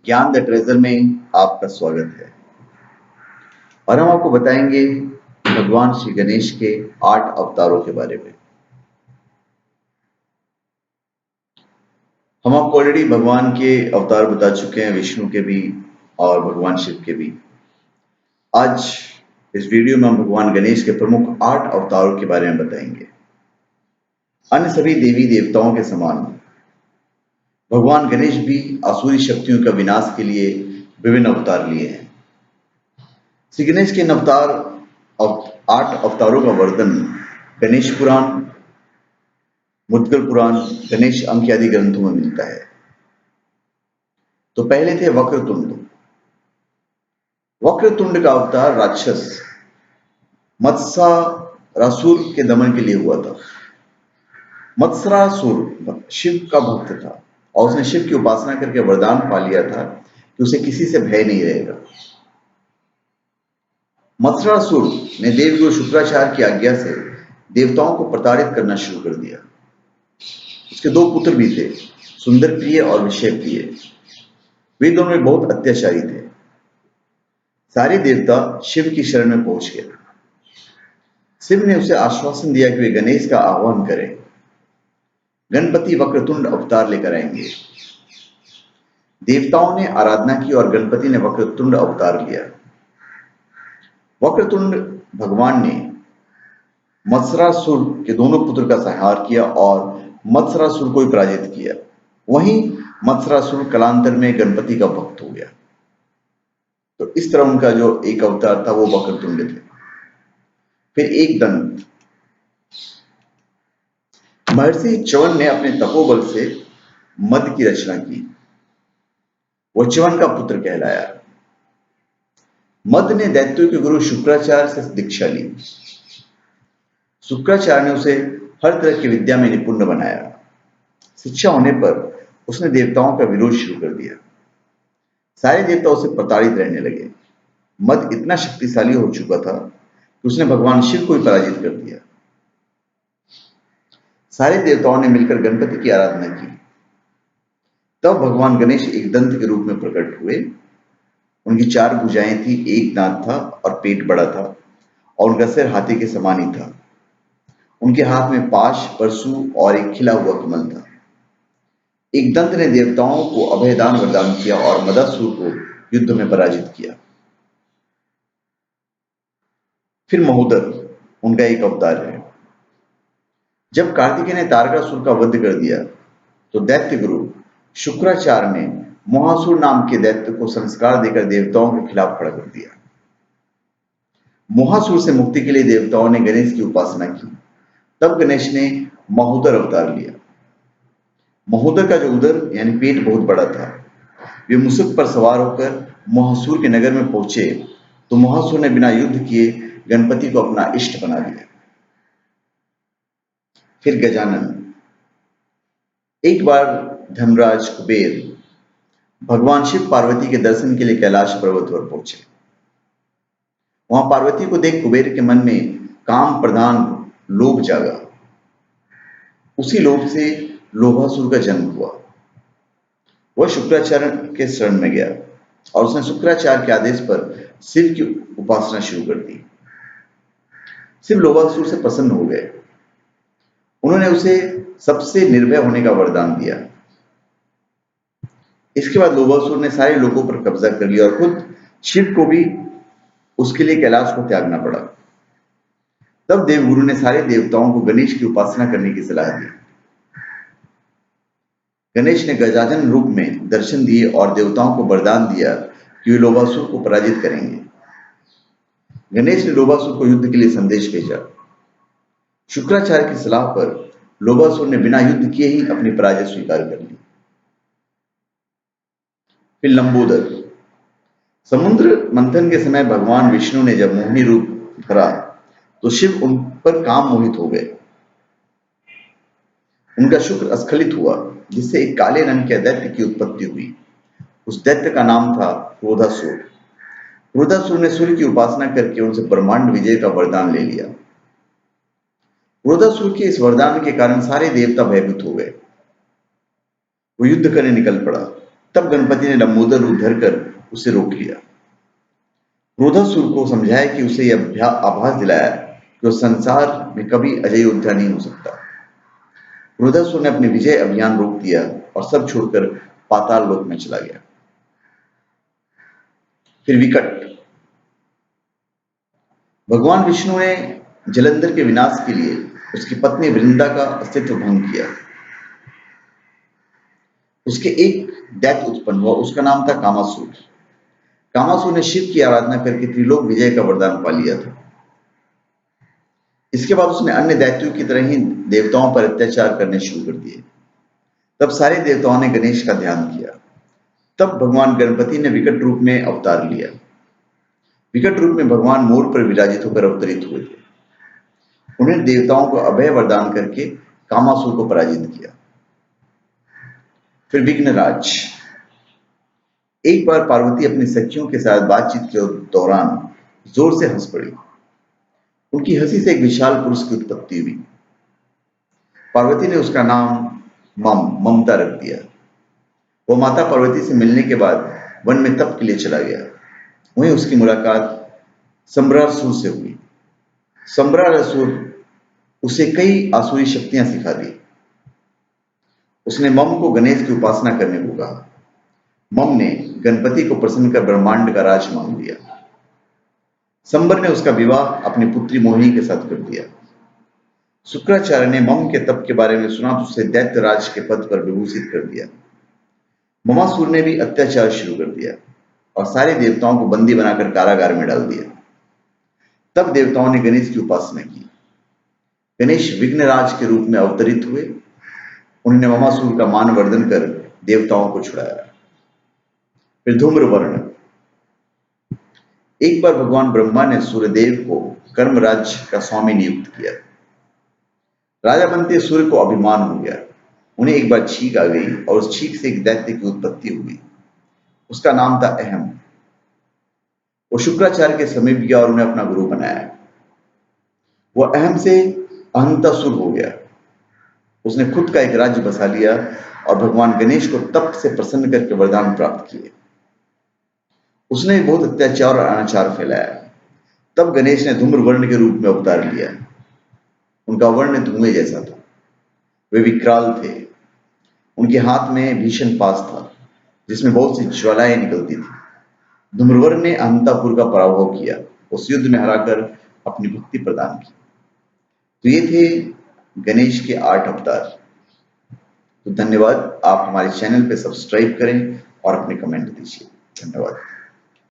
ज्ञान the treasure में आपका स्वागत है। और हम आपको बताएंगे भगवान श्री गणेश के 8 अवतारों के बारे में। हम आपको ऑलरेडी भगवान के अवतार बता चुके हैं, विष्णु के भी और भगवान शिव के भी। आज इस वीडियो में हम भगवान गणेश के प्रमुख 8 अवतारों के बारे में बताएंगे। अन्य सभी देवी देवताओं के समान भगवान गणेश भी आसुरी शक्तियों का विनाश के लिए विभिन्न अवतार लिए हैं। श्री गणेश के इन 8 अवतारों का वर्णन गणेश पुराण, मुद्गल पुराण, गणेश अंक आदि ग्रंथों में मिलता है। तो पहले थे वक्रतुंड। वक्रतुंड का अवतार राक्षस मत्स्यासुर के दमन के लिए हुआ था। मत्स्यासुर शिव का भक्त था और उसने शिव की उपासना करके वरदान पा लिया था कि उसे किसी से भय नहीं रहेगा। मत्स्यासुर ने देवगुरु शुक्राचार्य की आज्ञा से देवताओं को प्रताड़ित करना शुरू कर दिया। उसके 2 पुत्र भी थे, सुंदर प्रिय और विषय प्रिय। वे दोनों में बहुत अत्याचारी थे। सारे देवता शिव की शरण में पहुंच गए। शिव ने उसे आश्वासन दिया कि वे गणेश का आह्वान करें। गणपति वक्रतुंड अवतार लेकर आएंगे। देवताओं ने आराधना की और गणपति ने वक्रतुंड अवतार लिया। वक्रतुंड भगवान ने मत्स्यासुर के दोनों पुत्र का संहार किया और मत्स्यासुर को पराजित किया। वहीं मत्स्यासुर कालांतर में गणपति का भक्त हो गया। तो इस तरह उनका जो एक अवतार था वो वक्रतुंड थे। फिर एक दंत। महर्षि च्यवन ने अपने तपोबल से मद की रचना की। वह च्यवन का पुत्र कहलाया। मद ने दैत्यों के गुरु शुक्राचार्य से दीक्षा ली। शुक्राचार्य ने उसे हर तरह की विद्या में निपुण बनाया। शिक्षा होने पर उसने देवताओं का विरोध शुरू कर दिया। सारे देवता उसे प्रताड़ित रहने लगे। मद इतना शक्तिशाली हो चुका था कि उसने भगवान शिव को भी पराजित कर दिया। सारे देवताओं ने मिलकर गणपति की आराधना की। तब भगवान गणेश एक दंत के रूप में प्रकट हुए। उनकी 4 भुजाएं थी, एक दांत था और पेट बड़ा था और उनका सिर हाथी के समान ही था। उनके हाथ में पाश, परशु और एक खिला हुआ कमल था। एक दंत ने देवताओं को अभयदान वरदान किया और मदासुर को युद्ध में पराजित किया। फिर महोदर उनका एक अवतार है। जब कार्तिकेय ने तारकासुर का वध कर दिया तो दैत्य गुरु शुक्राचार्य ने मोहासुर नाम के दैत्य को संस्कार देकर देवताओं के खिलाफ खड़ा कर दिया। मोहासुर से मुक्ति के लिए देवताओं ने गणेश की उपासना की। तब गणेश ने महोदर अवतार लिया। महोदर का जो उदर यानी पेट बहुत बड़ा था। वे मुसक पर सवार होकर मोहासुर के नगर में पहुंचे तो मोहासुर ने बिना युद्ध किए गणपति को अपना इष्ट बना लिया। फिर गजानन। एक बार धर्मराज कुबेर भगवान शिव पार्वती के दर्शन के लिए कैलाश पर्वत पर पहुंचे। वहां पार्वती को देख कुबेर के मन में काम प्रधान लोभ जागा। उसी लोभ से लोभासुर का जन्म हुआ। वह शुक्राचार्य के शरण में गया और उसने शुक्राचार्य के आदेश पर शिव की उपासना शुरू कर दी। शिव लोभासुर से प्रसन्न हो गए। उन्होंने उसे सबसे निर्भय होने का वरदान दिया। इसके बाद लोभासुर ने सारे लोगों पर कब्जा कर लिया और खुद शिव को भी उसके लिए कैलाश को त्यागना पड़ा। तब देवगुरु ने सारे देवताओं को गणेश की उपासना करने की सलाह दी। गणेश ने गजानन रूप में दर्शन दिए और देवताओं को वरदान दिया कि वे लोभासुर को पराजित करेंगे। गणेश ने लोभासुर को युद्ध के लिए संदेश भेजा। शुक्राचार्य की सलाह पर लोभासुर ने बिना युद्ध किए ही अपनी पराजय स्वीकार कर ली। फिर लंबोदर। समुद्र मंथन के समय भगवान विष्णु ने जब मोहिनी रूप धरा तो शिव उन पर काम मोहित हो गए। उनका शुक्र स्खलित हुआ जिससे एक काले रंग के दैत्य की उत्पत्ति हुई। उस दैत्य का नाम था क्रोधासुर। क्रोधासुर ने सूर्य की उपासना करके उनसे ब्रह्मांड विजय का वरदान ले लिया। क्रोधासुर के इस वरदान के कारण सारे देवता भयभीत हो गए। वो युद्ध करने निकल पड़ा। तब गणपति ने लंबोदर रूप धरकर उसे रोक लिया। क्रोधासुर को समझाया कि उसे यह आभास दिलाया कि वह संसार में कभी अजय योद्धा नहीं हो सकता। क्रोधासुर ने अपने विजय अभियान रोक दिया और सब छोड़कर पाताल लोक में चला गया। फिर विकट। भगवान विष्णु ने जलंधर के विनाश के लिए उसकी पत्नी वृंदा का अस्तित्व भंग किया। उसके एक दैत्य उत्पन्न हुआ, उसका नाम था कामासुर। कामासुर ने शिव की आराधना करके त्रिलोक विजय का वरदान पा लिया था। इसके बाद उसने अन्य दैत्यों की तरह ही देवताओं पर अत्याचार करने शुरू कर दिए। तब सारे देवताओं ने गणेश का ध्यान किया। तब भगवान गणपति ने विकट रूप में अवतार लिया। विकट रूप में भगवान मोर पर विराजित होकर अवतरित हुए थे। उन्हें देवताओं को अभय वरदान करके कामासुर को पराजित किया। फिर विघ्नराज। एक बार पार्वती अपनी सखियों के साथ बातचीत के दौरान जोर से हंस पड़ी। उनकी हंसी से एक विशाल पुरुष की उत्पत्ति हुई। पार्वती ने उसका नाम ममता रख दिया। वो माता पार्वती से मिलने के बाद वन में तप के लिए चला गया। वहीं उसकी मुलाकात सम्रासुर से हुई। सम्रासुर उसे कई आसुरी शक्तियां सिखा दी। उसने मम को गणेश की उपासना करने को कहा। मम ने गणपति को प्रसन्न कर ब्रह्मांड का राज मांग लिया। संबर ने उसका विवाह अपनी पुत्री मोहिनी के साथ कर दिया। शुक्राचार्य ने मम के तप के बारे में सुना तो उसे दैत्य राज के पद पर विभूषित कर दिया। ममासुर ने भी अत्याचार शुरू कर दिया और सारे देवताओं को बंदी बनाकर कारागार में डाल दिया। तब देवताओं ने गणेश की उपासना की। गणेश विघ्नराज के रूप में अवतरित हुए। उन्होंने ममासुर का मान वर्धन कर देवताओं को छुड़ाया। फिर धूम्रवर्ण। एक बार भगवान ब्रह्मा ने सूर्यदेव को कर्मराज का स्वामी नियुक्त किया। राजा बनते सूर्य को अभिमान हो गया। उन्हें एक बार छींक आ गई और उस छींक से एक दैत्य की उत्पत्ति हुई। उसका नाम था अहम। वो शुक्राचार्य के समीप गया और उन्हें अपना गुरु बनाया। वह अहम से अहंतासुर हो गया। उसने खुद का एक राज्य बसा लिया और भगवान गणेश को तप से प्रसन्न करके वरदान प्राप्त किए। उसने बहुत अत्याचार और अनाचार फैलाया। तब गणेश ने धूम्रवर्ण के रूप में अवतार लिया। उनका वर्ण धुएं जैसा था। वे विकराल थे। उनके हाथ में भीषण पास था जिसमें बहुत सी ज्वालाएं निकलती थी। धूम्रवर्ण ने अहंतापुर का पराभव किया, उस युद्ध में हराकर अपनी भक्ति प्रदान की। तो ये थे गणेश के 8 अवतार। तो धन्यवाद। आप हमारे चैनल पे सब्सक्राइब करें और अपने कमेंट दीजिए। धन्यवाद।